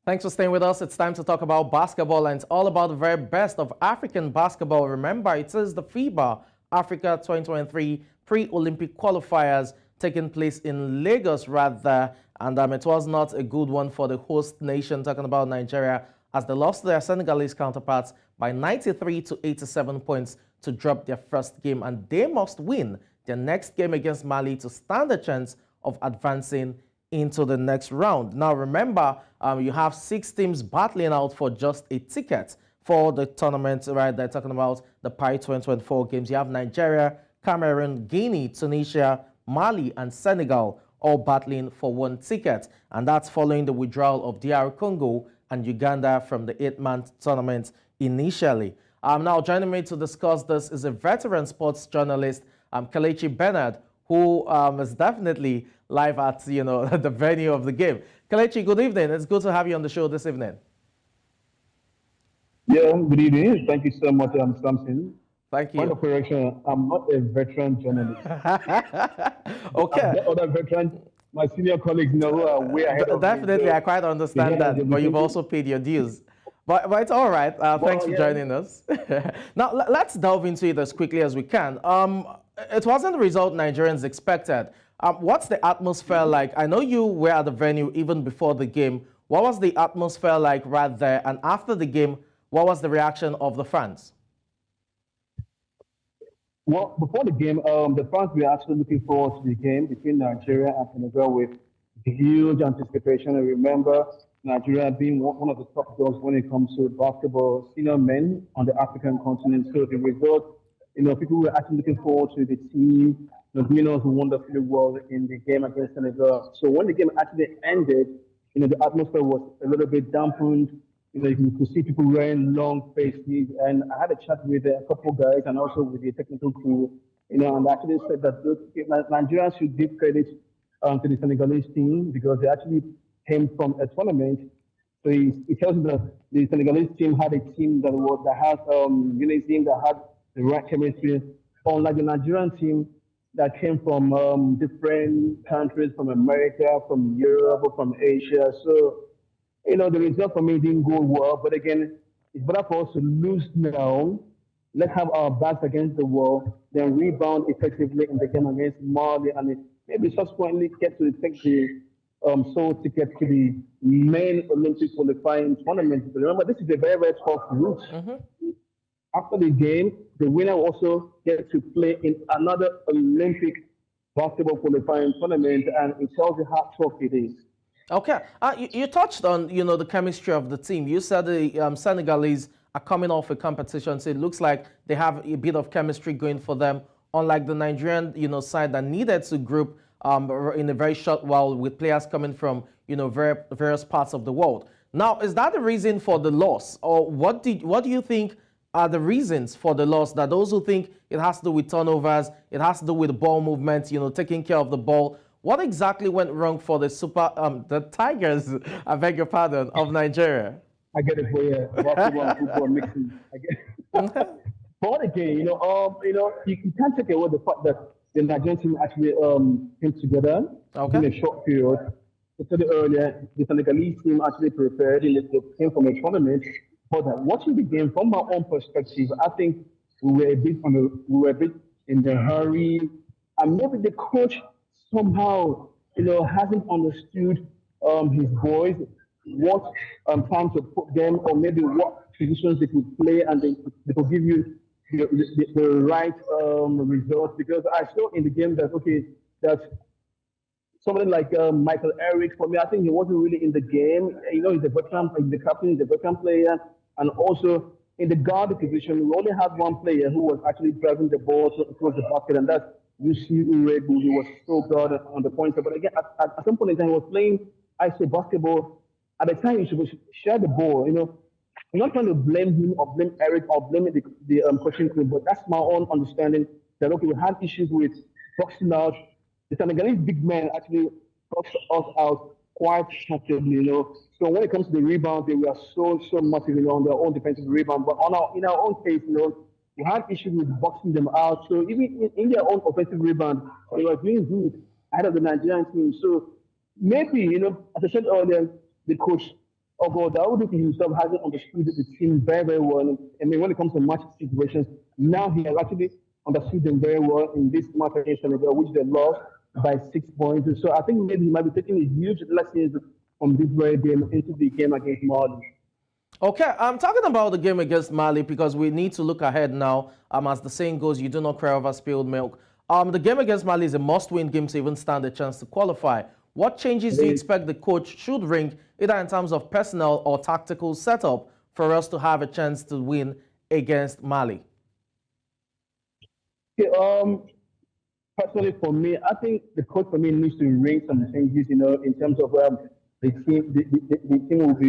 Thanks for staying with us. It's time to talk about basketball, and it's all about the very best of African basketball. Remember, it is the FIBA Africa 2023 pre-Olympic qualifiers taking place in Lagos, rather, and it was not a good one for the host nation, talking about Nigeria, as they lost to their Senegalese counterparts by 93 to 87 points to drop their first game, and they must win their next game against Mali to stand a chance of advancing into the next round. Now, remember, you have 6 teams battling out for just a ticket for the tournament, right? They're talking about the Paris 2024 games. You have Nigeria, Cameroon, Guinea, Tunisia, Mali, and Senegal all battling for 1 ticket. And that's following the withdrawal of DR Congo and Uganda from the 8-man tournament initially. Now, joining me to discuss this is a veteran sports journalist, Kelechi Bernard, who is definitely live at the venue of the game. Kelechi, good evening. It's good to have you on the show this evening. Yeah, good evening. Thank you so much, Samson. Thank you. Point of correction, I'm not a veteran journalist. Okay. I've got other veterans, my senior colleagues, who are way ahead of me. Definitely, I quite understand that, but you've also paid your dues. But it's all right. Thanks for joining us. Now, let's delve into it as quickly as we can. It wasn't the result Nigerians expected. What's the atmosphere like? I know you were at the venue even before the game. What was the atmosphere like right there? And after the game, what was the reaction of the fans? Well, before the game, the fans were actually looking forward to the game between Nigeria and Senegal with huge anticipation. I remember Nigeria being one of the top dogs when it comes to basketball, senior men on the African continent. So the result, people were actually looking forward to the team, doing us wonderfully well in the game against Senegal. So when the game actually ended, the atmosphere was a little bit dampened. You could see people wearing long faces, and I had a chat with a couple of guys and also with the technical crew, and they actually said that Nigeria should give credit to the Senegalese team because they actually came from a tournament. So it tells you that the Senegalese team had a team that had unity, that had the right chemistry, unlike the Nigerian team that came from different countries, from America, from Europe, from Asia. So the result for me didn't go well, but again, it's better for us to lose now. Let's have our backs against the wall, then rebound effectively in the game against Mali, and maybe subsequently get to take the sole ticket to the main Olympic qualifying tournament. But remember, this is a very, very tough route. After the game, the winner also gets to play in another Olympic basketball qualifying tournament, and it tells you how tough it is. Okay, you touched on the chemistry of the team. You said the Senegalese are coming off a competition, so it looks like they have a bit of chemistry going for them. Unlike the Nigerian side that needed to group in a very short while with players coming from various parts of the world. Now, is that the reason for the loss, or what do you think are the reasons for the loss? That those who think it has to do with turnovers, it has to do with ball movement, taking care of the ball. What exactly went wrong for the Tigers, I beg your pardon, of Nigeria? I get it for you. Basketball and football mixing. I get it. But again, you can't take away the fact that the Nigerian team actually came together in a short period. I said it earlier, the Senegalese team actually prepared, and they came from a tournament. But watching the game from my own perspective, I think we were a bit in a hurry, and maybe the coach somehow, hasn't understood his boys, what time to put them, or maybe what positions they could play, and they could give you the right results. Because I saw in the game that somebody like Michael Eric, for me, I think he wasn't really in the game. He's a veteran, the captain, he's a veteran player, and also in the guard position, we only had one player who was actually driving the ball towards the basket, and that's UC Urebu. He was so good on the pointer. But again, at some point in time, he was playing ISO basketball. At the time, he should share the ball. I'm not trying to blame him or blame Eric or blame the coaching team, but that's my own understanding that, we had issues with boxing out. The Senegalese big men actually boxed us out quite comfortably, So when it comes to the rebound, they were so massive, on their own defensive rebound. But in our own case, we had issues with boxing them out. So even in their own offensive rebound, they were doing good ahead of the Nigerian team. So maybe, as I said earlier, the coach although Dawood himself hasn't understood the team very, very well. I mean, when it comes to match situations, now he has actually understood them very well in this match against Senegal, which they lost by 6 points. So I think maybe he might be taking a huge lessons from this very game into the game against Mali. Okay, I'm talking about the game against Mali because we need to look ahead now. As the saying goes, you do not cry over spilled milk. The game against Mali is a must-win game to even stand a chance to qualify. What changes do you expect the coach should bring, either in terms of personnel or tactical setup, for us to have a chance to win against Mali? Okay, personally, for me, I think the coach for me needs to bring some changes, in terms of the team. The team will be